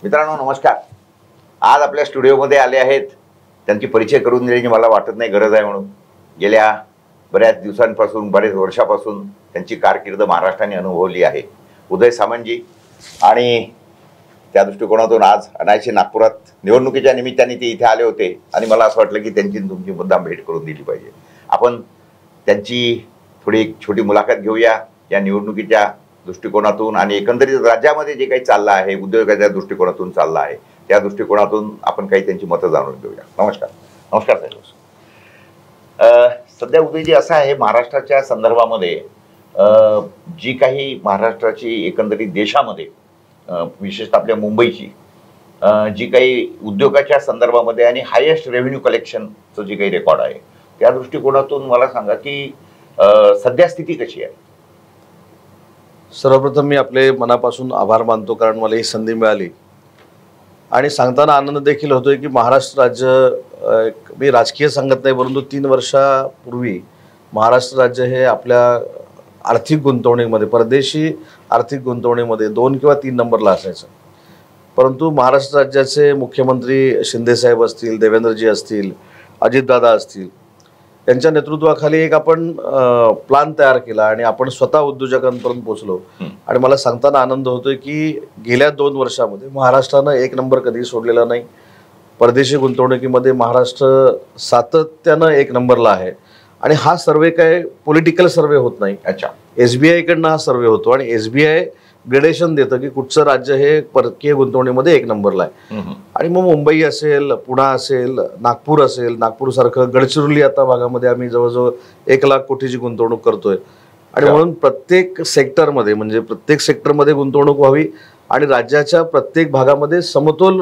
मित्रांनो नमस्कार. आज आपल्या स्टुडिओमध्ये आले आहेत. त्यांची परिचय करून देण्याची मला वाटत नाही गरज आहे म्हणून. गेल्या बऱ्याच दिवसांपासून बरेच वर्षापासून त्यांची कारकीर्द महाराष्ट्राने अनुभवली आहे. उदय सामंतजी आणि त्या दृष्टिकोनातून आज अनायसे नागपुरात निवडणुकीच्या निमित्ताने ते इथे आले होते आणि मला असं वाटलं की त्यांची तुमची मुद्दाम भेट करून दिली पाहिजे. आपण त्यांची थोडी एक छोटी मुलाखत घेऊया या निवडणुकीच्या दृष्टिकोनातून आणि एकंदरीत राज्यामध्ये जे काही चाललं आहे उद्योगाच्या दृष्टिकोनातून चाललं आहे त्या दृष्टिकोनातून आपण काही त्यांची मतं जाणून घेऊया. नमस्कार. नमस्कार साहेब. सध्या उदयजी असं आहे महाराष्ट्राच्या संदर्भामध्ये जी काही महाराष्ट्राची एकंदरीत देशामध्ये विशेषतः आपल्या मुंबईची जी काही उद्योगाच्या संदर्भामध्ये आणि हायेस्ट रेव्हेन्यू कलेक्शनचं जे काही रेकॉर्ड आहे त्या दृष्टिकोनातून मला सांगा की सध्या स्थिती कशी आहे. सर्वप्रथम मी आपले मनापासून आभार मानतो कारण मला ही संधी मिळाली आणि सांगताना आनंद देखील होतोय की महाराष्ट्र राज्य मी राजकीय सांगत नाही परंतु 3 वर्षापूर्वी महाराष्ट्र राज्य हे आपल्या आर्थिक गुंतवणुकीमध्ये परदेशी आर्थिक गुंतवणुकीमध्ये 2 किंवा 3 नंबरला असायचं. परंतु महाराष्ट्र राज्याचे मुख्यमंत्री शिंदेसाहेब असतील, देवेंद्रजी असतील, अजितदादा असतील यांच्या नेतृत्वाखाली एक आपण प्लान तयार केला आणि आपण स्वतः उद्योजकांपर्यंत पोहोचलो. आणि मला सांगताना आनंद होतोय की गेल्या 2 वर्षामध्ये महाराष्ट्रानं 1 नंबर कधी सोडलेला नाही. परदेशी गुंतवणुकीमध्ये महाराष्ट्र सातत्यानं 1 नंबरला आहे आणि हा सर्वे काय पॉलिटिकल सर्वे होत नाही. अच्छा. SBI कडनं हा सर्वे होतो आणि SBI ग्रेडेशन देतं की कुठचं राज्य हे परकीय गुंतवणुकीमध्ये 1 नंबरला आहे. आणि मग मुंबई असेल, पुणे असेल, नागपूर असेल, नागपूरसारखं गडचिरोली आता भागामध्ये आम्ही जवळजवळ 1 लाख कोटीची गुंतवणूक करतोय. आणि म्हणून प्रत्येक सेक्टरमध्ये म्हणजे प्रत्येक सेक्टरमध्ये गुंतवणूक व्हावी आणि राज्याच्या प्रत्येक भागामध्ये समतोल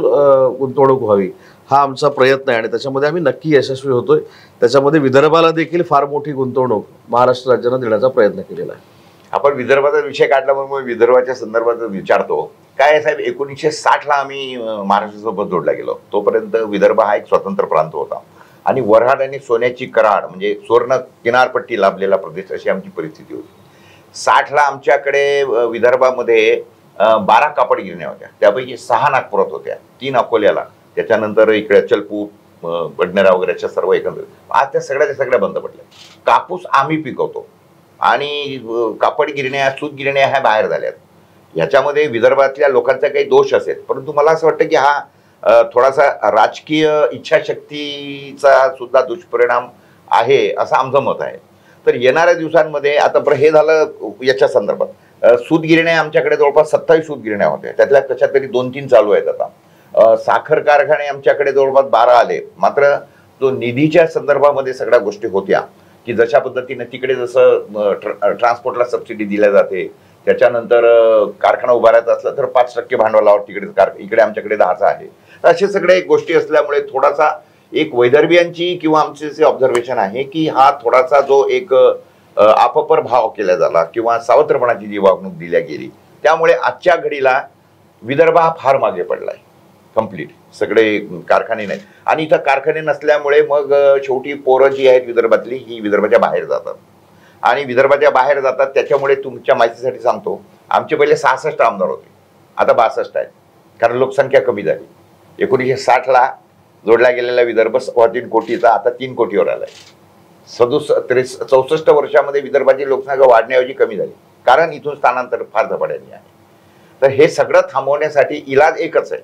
गुंतवणूक व्हावी हा आमचा प्रयत्न आहे आणि त्याच्यामध्ये आम्ही नक्की यशस्वी होतोय. त्याच्यामध्ये विदर्भाला देखील फार मोठी गुंतवणूक महाराष्ट्र राज्यानं देण्याचा प्रयत्न केलेला आहे. आपण विदर्भाचा विषय काढला म्हणून विदर्भाच्या संदर्भात विचारतो. काय साहेब 1960ला आम्ही महाराष्ट्रासोबत जोडला गेलो. तोपर्यंत विदर्भ हा एक स्वतंत्र प्रांत होता आणि वऱ्हाड आणि सोन्याची कराड म्हणजे सुवर्ण किनारपट्टी लाभलेला प्रदेश अशी आमची परिस्थिती होती. 60ला आमच्याकडे विदर्भामध्ये 12 कापड गिरण्या होत्या. त्यापैकी 6 नागपुरात होत्या, 3 अकोल्याला, त्याच्यानंतर इकडे अचलपूर, बडनेरा वगैरेच्या सर्व एकंदरीत. आज त्या सगळ्या बंद पडल्या. कापूस आम्ही पिकवतो आणि कापड गिरण्या, सूत गिरण्या ह्या बाहेर झाल्यात. ह्याच्यामध्ये विदर्भातल्या लोकांचा काही दोष असेल परंतु मला असं वाटतं की हा थोडासा राजकीय इच्छाशक्तीचा सुद्धा दुष्परिणाम आहे असं आमचं मत आहे. तर येणाऱ्या दिवसांमध्ये आता बरं हे झालं याच्या संदर्भात. सूत गिरण्या आमच्याकडे जवळपास 27 सूत गिरण्या होत्या, त्यातल्या कशा तरी 2-3 चालू आहेत आता. साखर कारखाने आमच्याकडे जवळपास 12 आले. मात्र जो निधीच्या संदर्भामध्ये सगळ्या गोष्टी होत्या की जशा पद्धतीने तिकडे जसं ट्रान्सपोर्टला सबसिडी दिल्या जाते, त्याच्यानंतर कारखाना उभारायचा असला तर 5% भांडवलावर तिकडे इकडे आमच्याकडे 10चा आहे. असे सगळे गोष्टी असल्यामुळे थोडासा एक वैदर्भियांची किंवा आमचे जे ऑब्झर्वेशन आहे की हा थोडासा जो एक आपपर भाव केला झाला किंवा सावत्रपणाची जी वागणूक दिल्या गेली त्यामुळे आजच्या घडीला विदर्भ हा फार मागे पडलाय. कम्प्लीट सगळे कारखाने नाहीत आणि इथं कारखाने नसल्यामुळे मग शेवटी पोरं जी आहेत विदर्भातली ही विदर्भाच्या बाहेर जातात आणि विदर्भाच्या बाहेर जातात. त्याच्यामुळे तुमच्या माहितीसाठी सांगतो आमचे पहिले 66 आमदार होते, आता 62 आहेत कारण लोकसंख्या कमी झाली. 1960ला जोडला गेलेला विदर्भ 3 कोटीचा आता 3 कोटीवर आलाय. 64 वर्षामध्ये विदर्भाची लोकसंख्या वाढण्याऐवजी कमी झाली कारण इथून स्थानांतर फार झपाट्याने आहे. तर हे सगळं थांबवण्यासाठी इलाज एकच आहे,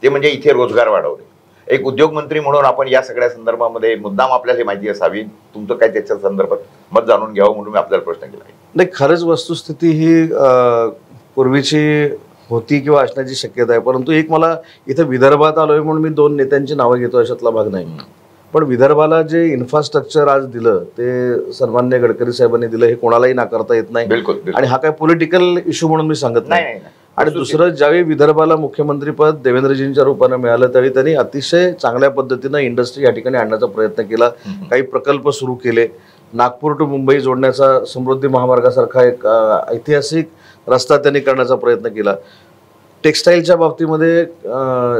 ते म्हणजे इथे रोजगार वाढवणे. एक उद्योग मंत्री म्हणून आपण या सगळ्या संदर्भामध्ये मुद्दाम आपल्याला माहिती असावी, तुमचं काय त्याच्या संदर्भात मत जाणून घ्यावं म्हणून मी आपल्याला प्रश्न केला आहे. नाही, खरंच वस्तुस्थिती ही पूर्वीची होती किंवा असण्याची शक्यता आहे. परंतु एक मला इथं विदर्भात आलोय म्हणून मी 2 नेत्यांची नावं घेतो अशातला भाग नाही. पण विदर्भाला जे इन्फ्रास्ट्रक्चर आज दिलं ते सन्माननीय गडकरी साहेबांनी दिलं हे कोणालाही नाकारता येत नाही. बिलकुल. आणि हा काय पॉलिटिकल इश्यू म्हणून मी सांगत नाही. आणि दुसरं ज्यावेळी विदर्भाला मुख्यमंत्रीपद देवेंद्रजींच्या रूपानं मिळालं त्यावेळी त्यांनी अतिशय चांगल्या पद्धतीनं इंडस्ट्री या ठिकाणी आणण्याचा प्रयत्न केला. काही प्रकल्प सुरू केले. नागपूर टू मुंबई जोडण्याचा समृद्धी महामार्गासारखा एक ऐतिहासिक रस्ता त्यांनी करण्याचा प्रयत्न केला. टेक्सटाईलच्या बाबतीमध्ये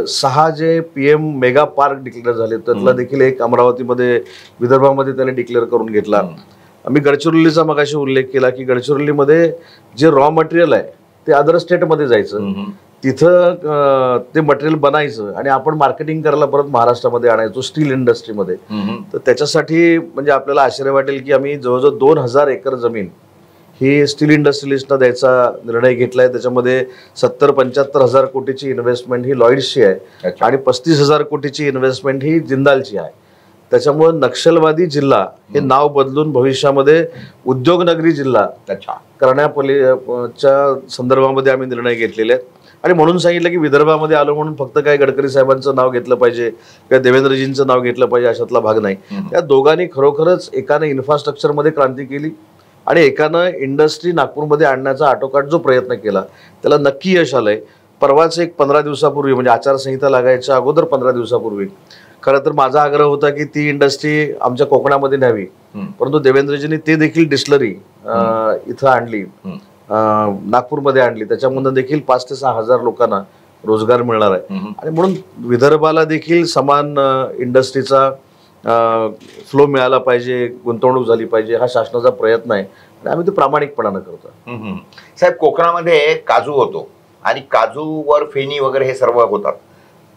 6 जे PM मेगा पार्क डिक्लेअर झाले त्यातला देखील एक अमरावतीमध्ये विदर्भामध्ये त्यांनी डिक्लेअर करून घेतला. आम्ही गडचिरोलीचा मगाशी उल्लेख केला की गडचिरोलीमध्ये जे रॉ मटेरियल आहे ते अदर स्टेटमध्ये जायचं तिथं ते मटेरियल बनायचं आणि आपण मार्केटिंग करायला परत महाराष्ट्रामध्ये आणायचो स्टील इंडस्ट्रीमध्ये. तर त्याच्यासाठी म्हणजे आपल्याला आश्चर्य वाटेल की आम्ही जवळजवळ 2000 एकर जमीन ही स्टील इंडस्ट्रियलिस्टना द्यायचा निर्णय घेतलाय. त्याच्यामध्ये 70-75 हजार कोटीची इन्व्हेस्टमेंट ही लॉईड्सची आहे आणि 35,000 कोटीची इन्व्हेस्टमेंट ही जिंदालची आहे. त्याच्यामुळे नक्षलवादी जिल्हा हे नाव बदलून भविष्यामध्ये उद्योगनगरी जिल्हा करण्याच्या संदर्भामध्ये आम्ही निर्णय घेतलेले आहेत. आणि म्हणून सांगितलं की विदर्भामध्ये आलो म्हणून फक्त काय गडकरी साहेबांचं नाव घेतलं पाहिजे किंवा देवेंद्रजींचं नाव घेतलं पाहिजे अशातला भाग नाही. त्या दोघांनी खरोखरच एकानं इन्फ्रास्ट्रक्चरमध्ये क्रांती केली आणि एकानं इंडस्ट्री नागपूरमध्ये आणण्याचा आटोकाट जो प्रयत्न केला त्याला नक्की यश आलंय. परवाच एक 15 दिवसापूर्वी म्हणजे आचारसंहिता लागायच्या अगोदर 15 दिवसापूर्वी खरं तर माझा आग्रह होता की ती इंडस्ट्री आमच्या कोकणामध्ये न्यावी, परंतु देवेंद्रजींनी ते देखील डिस्टलरी इथं आणली, नागपूरमध्ये आणली. त्याच्यामधून देखील 5 ते 6 हजार लोकांना रोजगार मिळणार आहे. आणि म्हणून विदर्भाला देखील समान इंडस्ट्रीचा फ्लो मिळाला पाहिजे, गुंतवणूक झाली पाहिजे हा शासनाचा प्रयत्न आहे आणि आम्ही ते प्रामाणिकपणानं करतो. साहेब, कोकणामध्ये काजू होतो आणि काजूवर फेनी वगैरे हे सर्व होतात.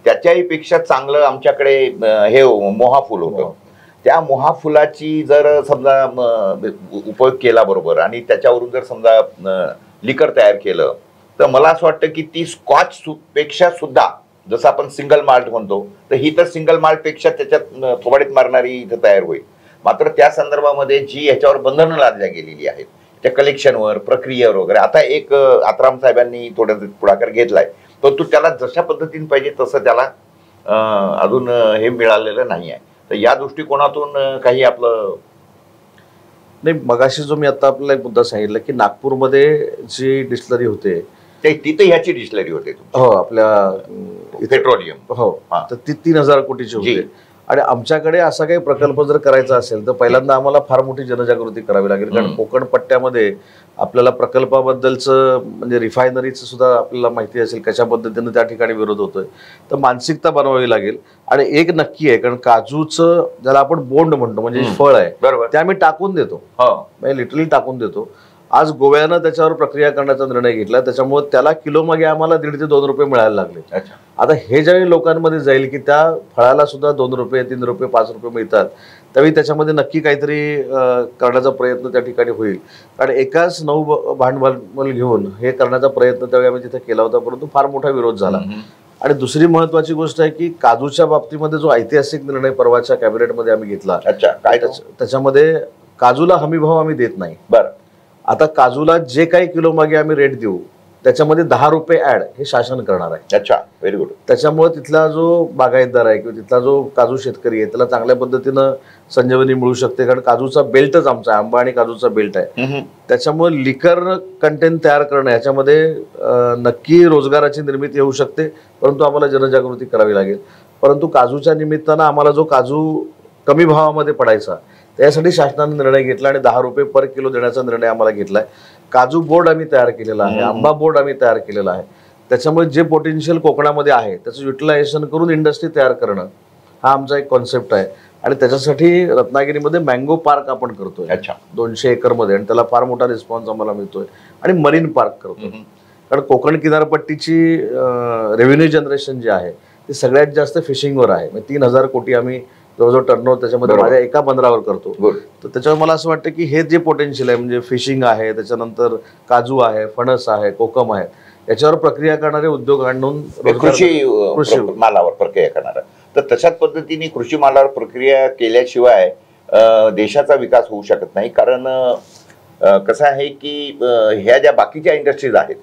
त्याच्याही पेक्षा चांगलं आमच्याकडे हे मोहा फुल होतं. त्या मोहा फुलाची जर समजा उपयोग केला बरोबर आणि त्याच्यावरून जर समजा लिकर तयार केलं तर मला असं वाटतं की ती स्कॉच पेक्षा सुद्धा, जसं आपण सिंगल माल्ट म्हणतो, तर ही तर सिंगल माल्ट पेक्षा त्याच्यात थोबाडीत मारणारी इथं तयार होईल. मात्र त्या संदर्भामध्ये जी ह्याच्यावर बंधनं लादल्या गेलेली आहेत त्या कलेक्शनवर, प्रक्रियेवर वगैरे, आता एक आत्राम साहेबांनी थोडा पुढाकार घेतलाय, परंतु त्याला जशा पद्धतीने पाहिजे तसं त्याला अजून हे मिळालेलं नाही आहे. तर या दृष्टिकोनातून काही आपलं नाही. मगाशी जो मी आता आपल्याला एक मुद्दा सांगितला की नागपूरमध्ये जी डिस्टलरी होते तिथे ह्याची डिस्टलरी होते. हो, आपल्या पेट्रोलियम. हो, तर ती 3000 कोटीची होते. आणि आमच्याकडे असा काही प्रकल्प जर करायचा असेल तर पहिल्यांदा आम्हाला फार मोठी जनजागृती करावी लागेल. कारण कोकण पट्ट्यामध्ये आपल्याला प्रकल्पाबद्दलचं म्हणजे रिफायनरीचं सुद्धा आपल्याला माहिती असेल कशा पद्धतीनं त्या ठिकाणी विरोध होतोय. तर मानसिकता बनवावी लागेल. आणि एक नक्की आहे, कारण काजूचं ज्याला आपण बोंड म्हणतो म्हणजे फळ आहे, बरोबर, ते आम्ही टाकून देतो, म्हणजे लिटरली टाकून देतो. आज गोव्यानं त्याच्यावर प्रक्रिया करण्याचा निर्णय घेतला, त्याच्यामुळे त्याला किलो मागे आम्हाला 1.5 ते 2 रुपये मिळायला लागले. आता हे ज्यावेळी लोकांमध्ये जाईल की त्या फळाला सुद्धा 2 रुपये, 3 रुपये, 5 रुपये मिळतात, त्यावेळी त्याच्यामध्ये नक्की काहीतरी करण्याचा प्रयत्न त्या ठिकाणी होईल. कारण एकाच नऊ भांडवल घेऊन हे करण्याचा प्रयत्न त्यावेळी आम्ही तिथे केला होता, परंतु फार मोठा विरोध झाला. आणि दुसरी महत्वाची गोष्ट आहे की काजूच्या बाबतीमध्ये जो ऐतिहासिक निर्णय परवाच्या कॅबिनेटमध्ये आम्ही घेतला, त्याच्यामध्ये काजूला हमीभाव आम्ही देत नाही. बरं, आता काजूला जे काही किलो मागे आम्ही रेट देऊ त्याच्यामध्ये 10 रुपये ऍड हे शासन करणार आहे. अच्छा, व्हेरी गुड. त्याच्यामुळे तिथला जो बागायतदार आहे किंवा तिथला जो काजू शेतकरी आहे त्याला चांगल्या पद्धतीनं संजीवनी मिळू शकते. कारण काजूचा बेल्टच आमचा आंबा आणि काजूचा बेल्ट आहे. त्याच्यामुळे लिकर कंटेंट तयार करणं याच्यामध्ये नक्की रोजगाराची निर्मिती होऊ शकते, परंतु आम्हाला जनजागृती करावी लागेल. परंतु काजूच्या निमित्तानं आम्हाला जो काजू कमी भावामध्ये पडायचा त्यासाठी शासनाने निर्णय घेतला आणि 10 रुपये पर किलो देण्याचा निर्णय आम्हाला घेतलाय. काजू बोर्ड आम्ही तयार केलेला आहे, आंबा बोर्ड आम्ही तयार केलेला आहे. त्याच्यामुळे जे पोटेन्शियल कोकणामध्ये आहे त्याचं युटिलायझेशन करून इंडस्ट्री तयार करणं हा आमचा एक कॉन्सेप्ट आहे. आणि त्याच्यासाठी रत्नागिरीमध्ये मँगो पार्क आपण करतोय 200 एकरमध्ये, आणि त्याला फार मोठा रिस्पॉन्स आम्हाला मिळतोय. आणि मरीन पार्क करतोय, कारण कोकण किनारपट्टीची रेव्हेन्यू जनरेशन जे आहे ते सगळ्यात जास्त फिशिंगवर आहे. 3000 कोटी आम्ही जवळजवळ टर्नओव्हर त्याच्यामध्ये माझ्या एका बंदरावर करतो. तर त्याच्यावर मला असं वाटतं की हे जे पोटेन्शियल आहे म्हणजे फिशिंग आहे, त्याच्यानंतर काजू आहे, फणस आहे, कोकम आहे, याच्यावर प्रक्रिया करणारे उद्योग आणून कृषी मालावर प्रक्रिया करणार. तर तशाच पद्धतीने कृषी मालावर प्रक्रिया केल्याशिवाय देशाचा विकास होऊ शकत नाही. कारण कसं आहे की ह्या ज्या बाकीच्या इंडस्ट्रीज आहेत,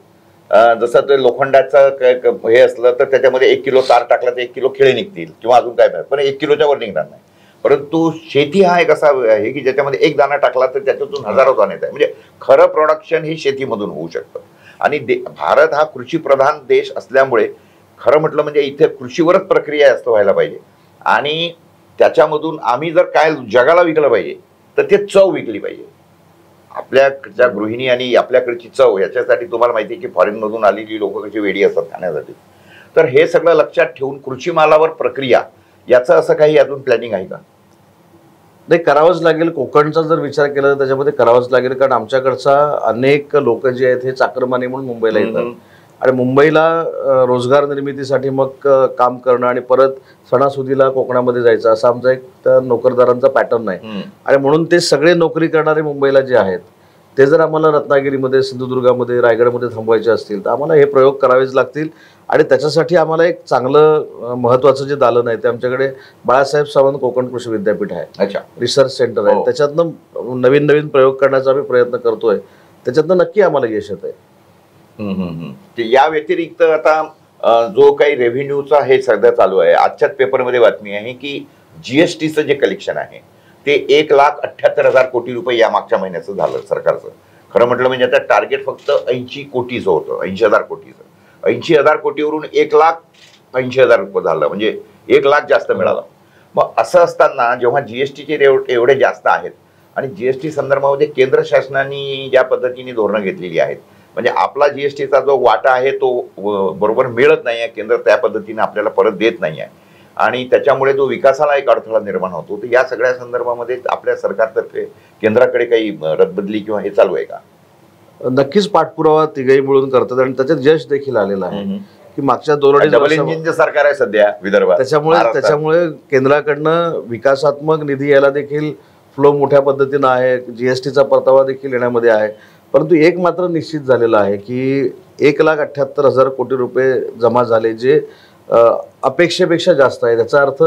जसं ते लोखंडाचं हे असलं तर त्याच्यामध्ये 1 किलो तार टाकला तर 1 किलो खिळे निघतील किंवा अजून काय, पण 1 किलोच्या वर निघणार नाही. परंतु शेती हा एक असा आहे की ज्याच्यामध्ये 1 दाणा टाकला तर त्याच्यातून हजारो दाणे येतात. म्हणजे खरं प्रोडक्शन हे शेतीमधून होऊ शकतं. आणि भारत हा कृषीप्रधान देश असल्यामुळे खरं म्हटलं म्हणजे इथे कृषीवरच प्रक्रिया जास्त व्हायला पाहिजे. आणि त्याच्यामधून आम्ही जर काय जगाला विकलं पाहिजे तर ते चव विकली पाहिजे. आपल्याच्या गृहिणी आणि आपल्याकडची चव याच्यासाठी तुम्हाला माहिती आहे की फॉरेनमधून आलेली लोक कशी वेडी असतात खाण्यासाठी. तर हे सगळं लक्षात ठेवून कृषी मालावर प्रक्रिया याचं असं काही अजून प्लॅनिंग आहे का? नाही, करावंच लागेल. कोकणचा जर विचार केला तर त्याच्यामध्ये करावंच लागेल. कारण आमच्याकडचा अनेक लोक जे आहेत हे चाकरमानी म्हणून मुंबईला येतात. आणि मुंबईला रोजगार निर्मितीसाठी मग काम करणं आणि परत सणासुदीला कोकणामध्ये जायचं असा आमचा एक त्या नोकरदारांचा पॅटर्न आहे. आणि म्हणून ते सगळे नोकरी करणारे मुंबईला जे आहेत ते जर आम्हाला रत्नागिरीमध्ये, सिंधुदुर्गामध्ये, रायगडमध्ये थांबवायचे असतील तर आम्हाला हे प्रयोग करावेच लागतील. आणि त्याच्यासाठी आम्हाला एक चांगलं महत्त्वाचं जे दालन आहे ते आमच्याकडे बाळासाहेब सावंत कोकण कृषी विद्यापीठ आहे. अच्छा. रिसर्च सेंटर आहे. त्याच्यातनं नवीन नवीन प्रयोग करण्याचा आम्ही प्रयत्न करतोय. त्याच्यातनं नक्की आम्हाला यश येत आहे. या व्यतिरिक्त आता जो काही रेव्हेन्यूचा हे सध्या चालू आहे, आजच्याच पेपरमध्ये बातमी आहे की जीएसटीचं जे कलेक्शन आहे ते 1,78,000 कोटी रुपये या मागच्या महिन्याचं झालं सरकारचं. खरं म्हटलं म्हणजे आता टार्गेट फक्त 80 कोटीचं होतं, 80,000 कोटीचं. 80,000 कोटीवरून 1,80,000 झालं, म्हणजे 1,00,000 जास्त मिळालं. मग असं असताना जेव्हा जीएसटीचे एवढे जास्त आहेत आणि जीएसटी संदर्भामध्ये केंद्र शासनाने ज्या पद्धतीने धोरणं घेतलेली आहेत, म्हणजे आपला जीएसटीचा जो वाटा आहे तो बरोबर मिळत नाही आहे, केंद्र त्या पद्धतीने आपल्याला परत देत नाही आहे आणि त्याच्यामुळे जो विकासाला एक अडथळा निर्माण होतो. तर या सगळ्या संदर्भामध्ये आपल्या सरकारतर्फे केंद्राकडे काही रद्दबदली किंवा हे चालू आहे का? नक्कीच पाठपुरावा तिघही मिळून करतात आणि त्याच्यात यश देखील आलेला आहे की मागच्या 2-2.5 डबल इंजिनचं सरकार आहे सध्या विदर्भात. त्याच्यामुळे केंद्राकडनं विकासात्मक निधी यायला देखील फ्लो मोठ्या पद्धतीनं आहे. जीएसटीचा परतावा देखील येण्यामध्ये आहे. परंतु एक मात्र निश्चित झालेलं आहे की 1,78,000 कोटी रुपये जमा झाले, जे अपेक्षेपेक्षा जास्त आहे. त्याचा अर्थ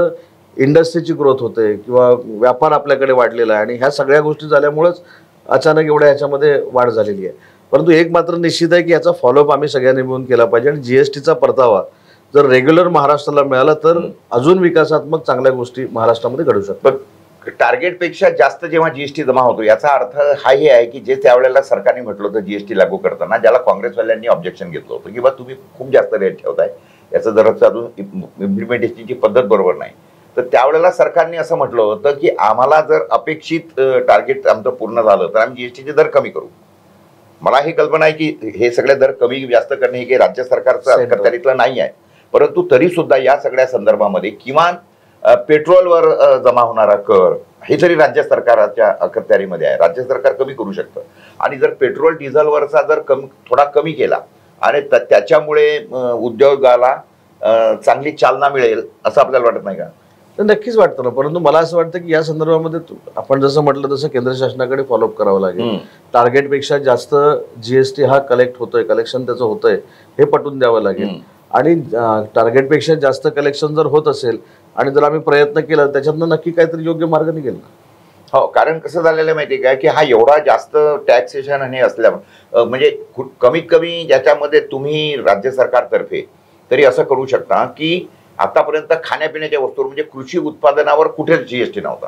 इंडस्ट्रीची ग्रोथ होते किंवा व्यापार आपल्याकडे वाढलेला आहे आणि ह्या सगळ्या गोष्टी झाल्यामुळेच अचानक एवढ्या ह्याच्यामध्ये वाढ झालेली आहे. परंतु एक मात्र निश्चित आहे की याचा फॉलोअप आम्ही सगळ्यांनी मिळून केला पाहिजे आणि जीएसटीचा परतावा जर रेग्युलर महाराष्ट्राला मिळाला तर अजून विकासात्मक चांगल्या गोष्टी महाराष्ट्रामध्ये घडू शकतात. टार्गेटपेक्षा जास्त जेव्हा जीएसटी जमा होतो याचा अर्थ हाही आहे की जे त्यावेळेला सरकारने म्हटलं होतं जीएसटी लागू करताना, ज्याला काँग्रेसवाल्यांनी ऑब्जेक्शन घेतलं होतं की बा तुम्ही खूप जास्त रेट ठेवताय, याचं जर अजून इम्प्लिमेंटेशनची पद्धत बरोबर नाही, तर त्यावेळेला सरकारने असं म्हटलं होतं की आम्हाला जर अपेक्षित टार्गेट आमचं पूर्ण झालं तर आम्ही जीएसटीचे दर कमी करू. मला ही कल्पना आहे की हे सगळे दर कमी जास्त करणे हे काही राज्य सरकारचं अखत्यारीतलं नाही आहे, परंतु तरी सुद्धा या सगळ्या संदर्भामध्ये किमान पेट्रोलवर जमा होणारा कर हे जरी राज्य सरकारच्या अखत्यारीमध्ये आहे, राज्य सरकार कमी करू शकतं. आणि जर पेट्रोल डिझेलवरचा जर थोडा कमी केला आणि त्याच्यामुळे उद्योगाला चांगली चालना मिळेल असं आपल्याला वाटत नाही का? तर नक्कीच वाटतं ना. परंतु मला असं वाटतं की या संदर्भामध्ये आपण जसं म्हटलं तसं केंद्र शासनाकडे फॉलोअप करावं लागेल. टार्गेटपेक्षा जास्त जीएसटी हा कलेक्ट होतोय, कलेक्शन त्याचं होतंय हे पटवून द्यावं लागेल. आणि टार्गेटपेक्षा जास्त कलेक्शन जर होत असेल आणि जर आम्ही प्रयत्न केला त्याच्यातनं नक्की काहीतरी योग्य मार्ग निघेल ना. हो, कारण कसं झालेलं माहिती आहे का की हा एवढा जास्त टॅक्सेशन आणि असल्यामुळे म्हणजे कमीत कमी याच्यामध्ये तुम्ही राज्य सरकारतर्फे तरी असं करू शकता की आतापर्यंत खाण्यापिण्याच्या वस्तूवर म्हणजे कृषी उत्पादनावर कुठेच जीएसटी नव्हता.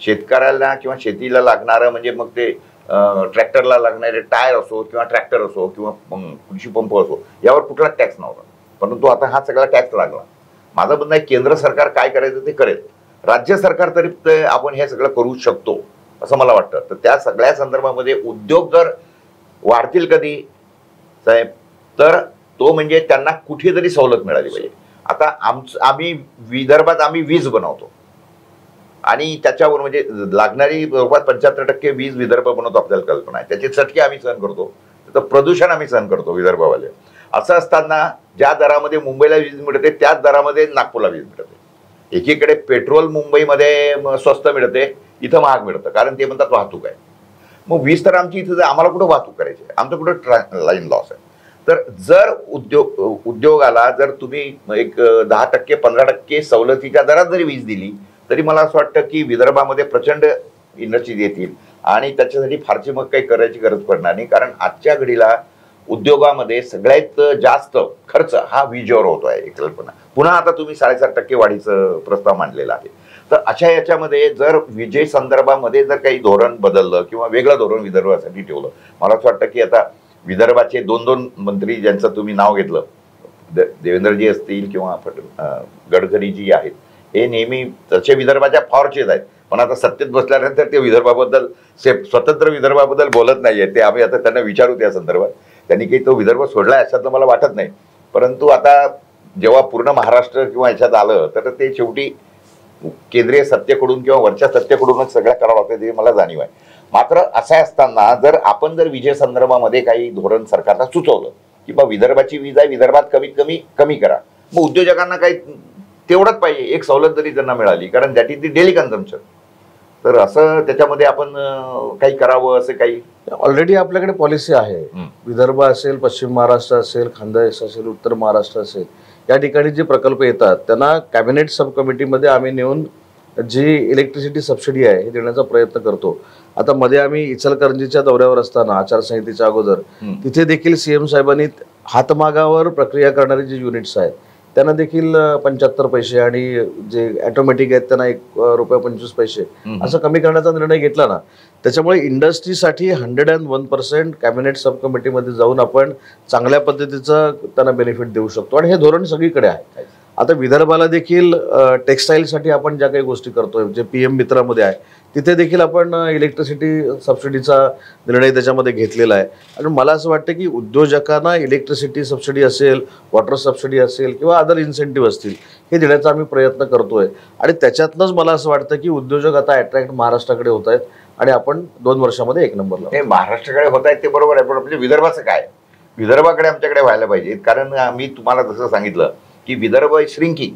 शेतकऱ्याला किंवा शेतीला लागणारं म्हणजे मग ते ट्रॅक्टरला लागणारे टायर असो किंवा ट्रॅक्टर असो किंवा कृषी पंप असो यावर कुठलाच टॅक्स नव्हता, परंतु आता हा सगळा टॅक्स लागला. माझं म्हणणं आहे केंद्र सरकार काय करायचं ते करेल, राज्य सरकार तरी आपण हे सगळं करू शकतो असं मला वाटतं. तर त्या सगळ्या संदर्भामध्ये उद्योग जर वाढतील कधी साहेब, तर तो म्हणजे त्यांना कुठेतरी सवलत मिळाली पाहिजे. आता आम्ही विदर्भात आम्ही वीज बनवतो आणि त्याच्यावर म्हणजे लागणारी बरोबर 75% वीज विदर्भ बनवतो, आपल्याला कल्पना आहे. त्याचे चटके आम्ही सहन करतो, त्याचं प्रदूषण आम्ही सहन करतो विदर्भवाले. असं असताना ज्या दरामध्ये मुंबईला वीज मिळते त्याच दरामध्ये नागपूरला वीज मिळते. एकीकडे पेट्रोल मुंबईमध्ये स्वस्त मिळते, इथं महाग मिळतं, कारण ते म्हणतात वाहतूक आहे. मग वीज तर आमची इथं आम्हाला कुठं वाहतूक करायची आहे, आमचं कुठं लाईन लॉस आहे. तर जर उद्योगाला जर तुम्ही एक 10% 15% सवलतीच्या दरात जरी वीज दिली तरी मला असं वाटतं की विदर्भामध्ये प्रचंड इंडस्ट्रीज येतील आणि त्याच्यासाठी फारशी मग काही करायची गरज पडणार नाही. कारण आजच्या घडीला उद्योगामध्ये सगळ्यात जास्त खर्च हा विजेवर होतो आहे, एक कल्पना. पुन्हा आता तुम्ही 7.5% वाढीचं प्रस्ताव मांडलेला आहे. तर अशा याच्यामध्ये जर विजे संदर्भामध्ये जर काही धोरण बदललं किंवा वेगळं धोरण विदर्भासाठी ठेवलं, मला असं वाटतं की आता विदर्भाचे 2 मंत्री ज्यांचं तुम्ही नाव घेतलं, देवेंद्रजी असतील किंवा गडकरीजी आहेत, हे नेहमी तसे विदर्भाच्या फॉरचेच आहेत, पण आता सत्तेत बसल्यानंतर ते विदर्भाबद्दल स्वतंत्र विदर्भाबद्दल बोलत नाहीये. ते आम्ही आता त्यांना विचारू त्या संदर्भात. त्यांनी काही तो विदर्भ सोडलाय असं मला वाटत नाही. परंतु आता जेव्हा पूर्ण महाराष्ट्र किंवा याच्यात आलं तर ते शेवटी केंद्रीय सत्तेकडून किंवा वरच्या सत्तेकडूनच सगळ्या करावं लागतं, ते मला जाणीव आहे. मात्र असं असताना जर आपण जर विजय संदर्भामध्ये काही धोरण सरकारला सुचवलं की बा विदर्भाची वीज आहे, विदर्भात कमीत कमी कमी करा. मग उद्योजकांना काही तेवढंच पाहिजे, एक सवलत जरी त्यांना मिळाली, कारण that is the daily consumption. तर असं त्याच्यामध्ये आपण काही करावं असं काही ऑलरेडी आपल्याकडे पॉलिसी आहे. विदर्भ असेल, पश्चिम महाराष्ट्र असेल, खानदेश असेल, उत्तर महाराष्ट्र असेल, या ठिकाणी जे प्रकल्प येतात त्यांना कॅबिनेट सब कमिटीमध्ये आम्ही नेऊन जी इलेक्ट्रिसिटी सबसिडी आहे हे देण्याचा प्रयत्न करतो. आता मध्ये आम्ही इचलकरंजीच्या दौऱ्यावर असताना आचारसंहितेच्या अगोदर तिथे देखील सीएम साहेबांनी हातमागावर प्रक्रिया करणारे जे युनिट्स आहेत त्यांना देखील 75 पैसे आणि जे ऑटोमॅटिक आहेत त्यांना ₹1.25 असं कमी करण्याचा निर्णय घेतला ना. त्याच्यामुळे इंडस्ट्रीसाठी 101% कॅबिनेट सब कमिटीमध्ये जाऊन आपण चांगल्या पद्धतीचं त्यांना बेनिफिट देऊ शकतो आणि हे धोरण सगळीकडे आहे. आता विदर्भाला देखील टेक्स्टाईलसाठी आपण ज्या काही गोष्टी करतोय, जे PM मित्रामध्ये आहे, तिथे देखील आपण इलेक्ट्रिसिटी सबसिडीचा निर्णय त्याच्यामध्ये घेतलेला आहे. आणि मला असं वाटतं की उद्योजकांना इलेक्ट्रिसिटी सबसिडी असेल, वॉटर सबसिडी असेल किंवा अदर इन्सेंटिव्ह असतील, हे देण्याचा आम्ही प्रयत्न करतोय. आणि त्याच्यातनंच मला असं वाटतं की उद्योजक आता अट्रॅक्ट महाराष्ट्राकडे होत आहेत आणि आपण 2 वर्षामध्ये 1 नंबरला. हे महाराष्ट्राकडे होत आहेत ते बरोबर आहे, पण आपल्या विदर्भाचं काय? विदर्भाकडे आमच्याकडे व्हायला पाहिजे. कारण मी तुम्हाला जसं सांगितलं की विदर्भ श्रिंकिंग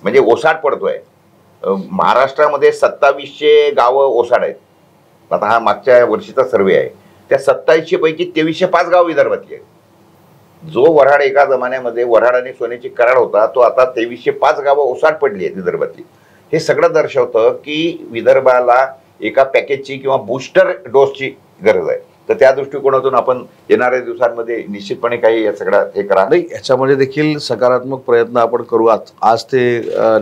म्हणजे ओसाड पडतोय. महाराष्ट्रामध्ये 2700 गावं ओसाड आहेत. आता हा मागच्या वर्षीचा सर्वे आहे. त्या 2700 पैकी 2305 गाव विदर्भातली आहेत. जो वऱ्हाड एका जमान्यामध्ये वऱ्हाड आणि सोन्याची करार होता, तो आता 2305 गावं ओसाड पडली आहेत विदर्भातली. हे सगळं दर्शवतं की विदर्भाला एका पॅकेजची किंवा बूस्टर डोसची गरज आहे. तर त्या दृष्टिकोनातून आपण येणाऱ्या दिवसांमध्ये निश्चितपणे काही या सगळ्या हे करा. नाही, याच्यामध्ये देखील सकारात्मक प्रयत्न आपण करू. आज ते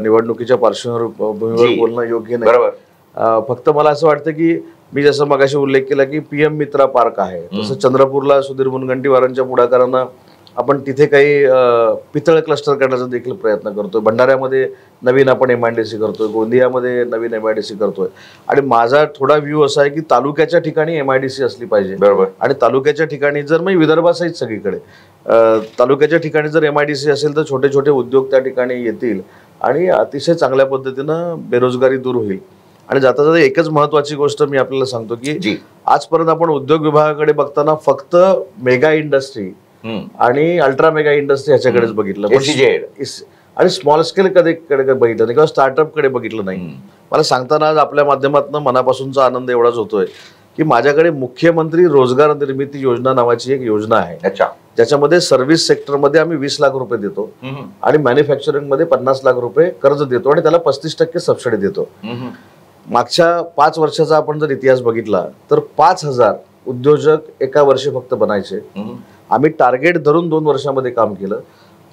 निवडणुकीच्या पार्श्वभूमीवर बोलणं योग्य नाही. बरोबर. फक्त मला असं वाटतं की मी जसं मगाशी उल्लेख केला की PM मित्रा पार्क आहे, तसं चंद्रपूरला सुधीर मुनगंटीवारांच्या पुढाकारानं आपण तिथे काही पितळ क्लस्टर करण्याचा देखील प्रयत्न करतोय. भंडाऱ्यामध्ये नवीन आपण MIDC करतोय, गोंदियामध्ये नवीन MIDC करतोय. आणि माझा थोडा व्ह्यू असा आहे की तालुक्याच्या ठिकाणी MIDC असली पाहिजे. बरोबर. आणि तालुक्याच्या ठिकाणी जर मी विदर्भासहित सगळीकडे तालुक्याच्या ठिकाणी जर MIDC असेल तर छोटे छोटे उद्योग त्या ठिकाणी येतील आणि अतिशय चांगल्या पद्धतीनं बेरोजगारी दूर होईल. आणि जाता जाता एकच महत्वाची गोष्ट मी आपल्याला सांगतो की आजपर्यंत आपण उद्योग विभागाकडे बघताना फक्त मेगा इंडस्ट्री आणि अल्ट्रा मेगा इंडस्ट्री ह्याच्याकडेच बघितलं आणि स्मॉल स्केल कडे बघितलं नाही किंवा स्टार्टअप कडे बघितलं नाही. मला सांगताना आज आपल्या माध्यमातून मनापासूनचा आनंद एवढाच होतोय की माझ्याकडे मुख्यमंत्री रोजगार निर्मिती योजना नावाची एक योजना आहे, ज्याच्यामध्ये सर्व्हिस सेक्टरमध्ये आम्ही 20 लाख रुपये देतो आणि मॅन्युफॅक्चरिंग मध्ये 50 लाख रुपये कर्ज देतो आणि त्याला 35% सबसिडी देतो. मागच्या 5 वर्षाचा आपण जर इतिहास बघितला तर 5000 उद्योजक एका वर्षी फक्त बनायचे. आम्ही टार्गेट धरून 2 वर्षामध्ये काम केलं.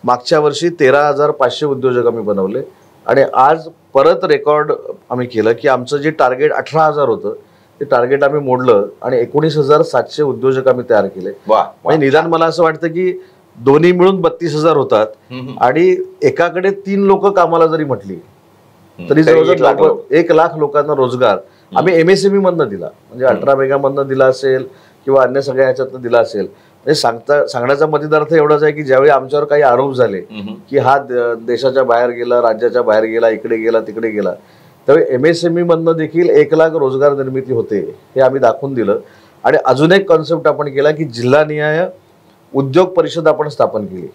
मागच्या वर्षी 13,500 उद्योजक आम्ही बनवले आणि आज परत रेकॉर्ड आम्ही केलं की आमचं जे टार्गेट 18,000 होतं ते टार्गेट आम्ही मोडलं आणि 19,700 उद्योजक आम्ही तयार केले. म्हणजे निदान मला असं वाटतं की दोन्ही मिळून 32,000 होतात आणि एकाकडे 3 लोक कामाला जरी म्हटली तरी जवळजवळ 1 लाख लोकांना रोजगार आम्ही MSME मधनं दिला, म्हणजे अल्ट्रा मेगा मधनं दिला असेल किंवा अन्य सगळ्या ह्याच्यातनं दिला असेल. सांगण्याचा मतितार्थ एवढाच आहे की ज्यावेळी आमच्यावर काही आरोप झाले की हा देशाच्या बाहेर गेला, राज्याच्या बाहेर गेला, इकडे गेला, तिकडे गेला, त्यावेळी MSME मधनं देखील 1 लाख रोजगार निर्मिती होते हे आम्ही दाखवून दिलं. आणि अजून एक कॉन्सेप्ट आपण केला की जिल्हानिहाय उद्योग परिषद आपण स्थापन केली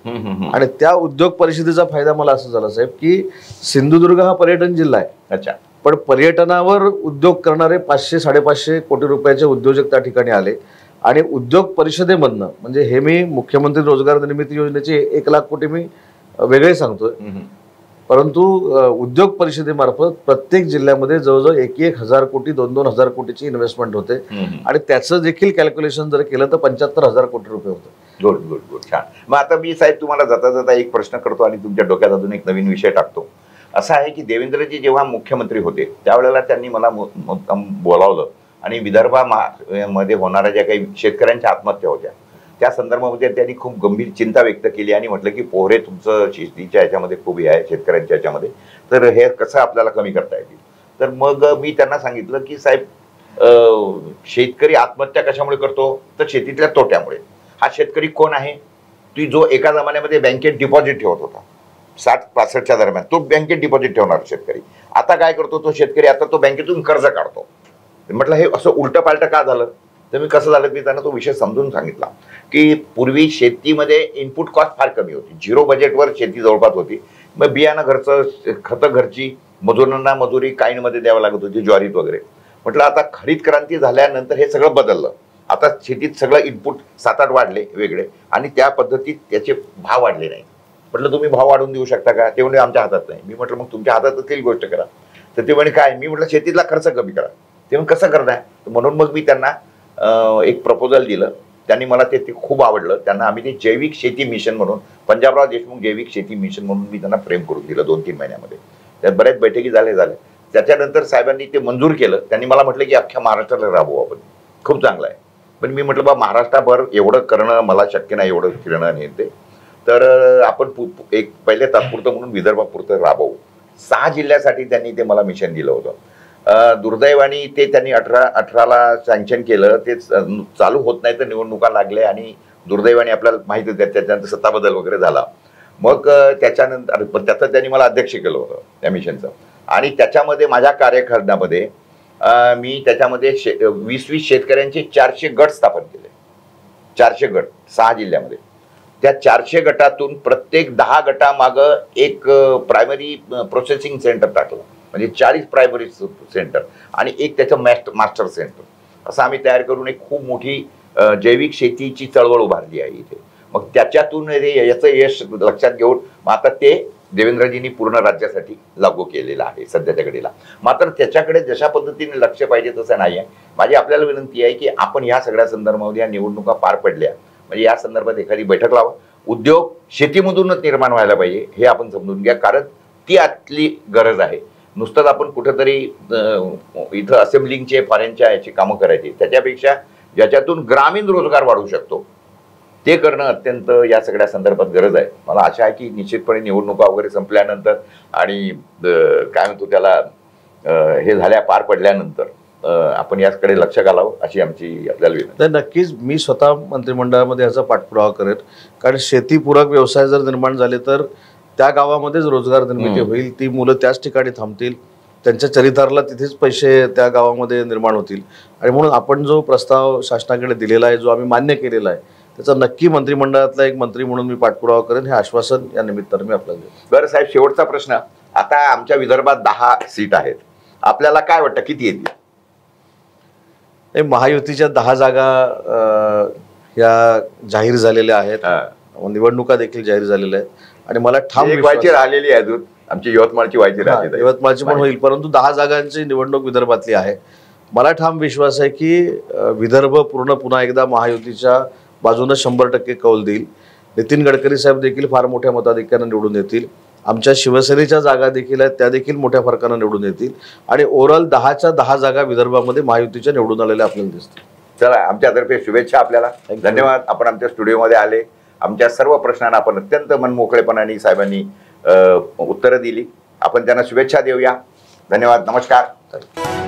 आणि त्या उद्योग परिषदेचा फायदा मला असं झाला साहेब की सिंधुदुर्ग हा पर्यटन जिल्हा आहे, पण पर्यटनावर उद्योग करणारे 500-550 कोटी रुपयाचे उद्योजक त्या ठिकाणी आले आणि उद्योग परिषदेमधनं, म्हणजे हे मी मुख्यमंत्री रोजगार निर्मिती योजनेचे 1 लाख कोटी मी वेगळे सांगतोय, परंतु उद्योग परिषदेमार्फत प्रत्येक जिल्ह्यामध्ये जवळजवळ 1,000 कोटी 2,000 कोटीची इन्व्हेस्टमेंट होते आणि त्याचं देखील कॅल्क्युलेशन जर केलं तर 75,000 कोटी रुपये होते. गुड गुड गुड, छान. मग आता मी साहेब तुम्हाला जाता जाता एक प्रश्न करतो आणि तुमच्या डोक्यात अजून एक नवीन विषय टाकतो. असं आहे की देवेंद्रजी जेव्हा मुख्यमंत्री होते त्यावेळेला त्यांनी मला बोलावलं आणि विदर्भामध्ये होणाऱ्या ज्या काही शेतकऱ्यांच्या आत्महत्या होत्या त्या संदर्भामध्ये त्यांनी खूप गंभीर चिंता व्यक्त केली आणि म्हटलं की पोहरे तुमचं शेतीच्या ह्याच्यामध्ये खूप हे आहे शेतकऱ्यांच्या ह्याच्यामध्ये, तर हे कसं आपल्याला कमी करता येतील. तर मग मी त्यांना सांगितलं की साहेब शेतकरी आत्महत्या कशामुळे करतो तर शेतीतल्या तोट्यामुळे. हा शेतकरी कोण आहे? ती जो एका जमान्यामध्ये बँकेत डिपॉझिट ठेवत होता 60-65च्या दरम्यान, तो बँकेत डिपॉझिट ठेवणार शेतकरी आता काय करतो? तो शेतकरी आता तो बँकेतून कर्ज काढतो. म्हटलं हे असं उलटं पालटं का झालं? तर मी कसं झालं मी त्यांना तो विषय समजून सांगितला की पूर्वी शेतीमध्ये इनपुट कॉस्ट फार कमी होती, 0 बजेटवर शेती जवळपास होती. मग बियाणं घरचं, खतं घरची, मजुरांना मजुरी काहींमध्ये द्यावं लागत होती, ज्वारीत वगैरे. म्हटलं आता हरित क्रांती झाल्यानंतर हे सगळं बदललं. आता शेतीत सगळं इनपुट 7-8 वाढले वेगळे आणि त्या पद्धतीत त्याचे भाव वाढले नाही. म्हटलं तुम्ही भाव वाढवून देऊ शकता का? ते म्हणजे आमच्या हातात नाही. मी म्हटलं मग तुमच्या हातात असलेली गोष्ट करा. तर ते म्हणे काय? मी म्हटलं शेतीतला खर्च कमी करा. ते मग कसं करणार? म्हणून मग मी त्यांना एक प्रपोजल दिलं. त्यांनी मला ते खूप आवडलं. त्यांना आम्ही ते जैविक शेती मिशन म्हणून, पंजाबराव देशमुख जैविक शेती मिशन म्हणून मी त्यांना फ्रेम करून दिलं 2-3 महिन्यामध्ये. त्यात बऱ्याच बैठकी झाल्या. त्याच्यानंतर साहेबांनी ते मंजूर केलं. त्यांनी मला म्हटलं की अख्ख्या महाराष्ट्राला राबवू आपण, खूप चांगलं आहे. पण मी म्हटलं बा महाराष्ट्राभर एवढं करणं मला शक्य नाही, एवढं फिरणं नाही ते. तर आपण एक पहिले तात्पुरतं म्हणून विदर्भापुरतं राबवू. 6 जिल्ह्यासाठी त्यांनी ते मला मिशन दिलं होतं. दुर्दैवाने ते त्यांनी 18ला सँक्शन केलं. ते चालू होत नाही तर निवडणुका लागल्या आणि दुर्दैवाने आपल्याला माहिती आहे त्याच्यानंतर सत्ता बदल वगैरे झाला. मग त्याच्यानंतर त्याचं त्यांनी मला अध्यक्ष केलं होतं त्या मिशनचं. आणि त्याच्यामध्ये माझ्या कार्यकाळामध्ये मी त्याच्यामध्ये 20-20 शेतकऱ्यांचे 400 गट स्थापन केले. 400 गट 6 जिल्ह्यामध्ये. त्या 400 गटातून प्रत्येक 10 गटामागं एक प्रायमरी प्रोसेसिंग सेंटर टाकलं. म्हणजे 40 प्रायमरी सेंटर आणि एक त्याचं मास्टर सेंटर असं आम्ही तयार करून एक खूप मोठी जैविक शेतीची चळवळ उभारली आहे इथे. मग त्याच्यातून याचं यश लक्षात घेऊन आता ते देवेंद्रजींनी पूर्ण राज्यासाठी लागू केलेलं आहे सध्याच्या घडीला. मात्र त्याच्याकडे जशा पद्धतीने लक्ष पाहिजे तसं नाही आहे. माझी आपल्याला विनंती आहे की आपण ह्या सगळ्या संदर्भामध्ये या निवडणुका पार पडल्या म्हणजे या संदर्भात एखादी बैठक लावा. उद्योग शेतीमधूनच निर्माण व्हायला पाहिजे हे आपण समजून घ्या, कारण ती आतली गरज आहे. नुसतंच आपण कुठंतरी इथं असेंब्लिंगचे फॉरेनच्या याची कामं करायची, त्याच्यापेक्षा ज्याच्यातून ग्रामीण रोजगार वाढू शकतो ते करणं अत्यंत या सगळ्या संदर्भात गरज आहे. मला आशा आहे की निश्चितपणे निवडणुका वगैरे संपल्यानंतर आणि काय म्हणतो त्याला हे झाल्या पार पडल्यानंतर आपण याकडे लक्ष घालावं अशी आमची आपल्याला विनंती. नक्कीच मी स्वतः मंत्रिमंडळामध्ये याचा पाठपुरावा करेन, कारण शेतीपूरक व्यवसाय जर निर्माण झाले तर त्या गावामध्येच रोजगार निर्मिती होईल. ती मुलं त्याच ठिकाणी थांबतील, त्यांच्या चरितारला तिथेच पैसे त्या गावामध्ये निर्माण होतील. आणि म्हणून आपण जो प्रस्ताव शासनाकडे दिलेला आहे, जो आम्ही मान्य केलेला आहे, त्याचा नक्की मंत्रिमंडळातला एक मंत्री म्हणून मी पाठपुरावा करेन, हे आश्वासन या निमित्तानं मी आपल्याला देतो. बरं साहेब, शेवटचा प्रश्न. आता आमच्या विदर्भात 10 सीट आहेत. आपल्याला काय वाटतं किती येतील? महायुतीच्या 10 जागा या जाहीर झालेल्या आहेत. निवडणुका देखील जाहीर झालेल्या आहेत आणि मला ठाम व्हायची राहिलेली आहे अजून, आमची यवतमाळची व्हायची राहिली. यवतमाळची पण होईल, परंतु 10 जागांची निवडणूक विदर्भातली आहे. मला ठाम विश्वास आहे की विदर्भ पुन्हा एकदा महायुतीच्या बाजूने 100% कौल देईल. नितीन गडकरी साहेब देखील फार मोठ्या मताधिक्याने निवडून येतील. आमच्या शिवसेनेच्या जागा देखील आहेत, त्या देखील मोठ्या फरकाने निवडून येतील आणि ओव्हरऑल 10च्या 10 जागा विदर्भामध्ये महायुतीच्या निवडून आलेल्या आपल्याला दिसतील. चला, आमच्यातर्फे शुभेच्छा आपल्याला. धन्यवाद. आपण आमच्या स्टुडिओमध्ये आले. आमच्या सर्व प्रश्नांना आपण अत्यंत मनमोकळेपणाने साहेबांनी उत्तरं दिली. आपण त्यांना शुभेच्छा देऊया. धन्यवाद. नमस्कार.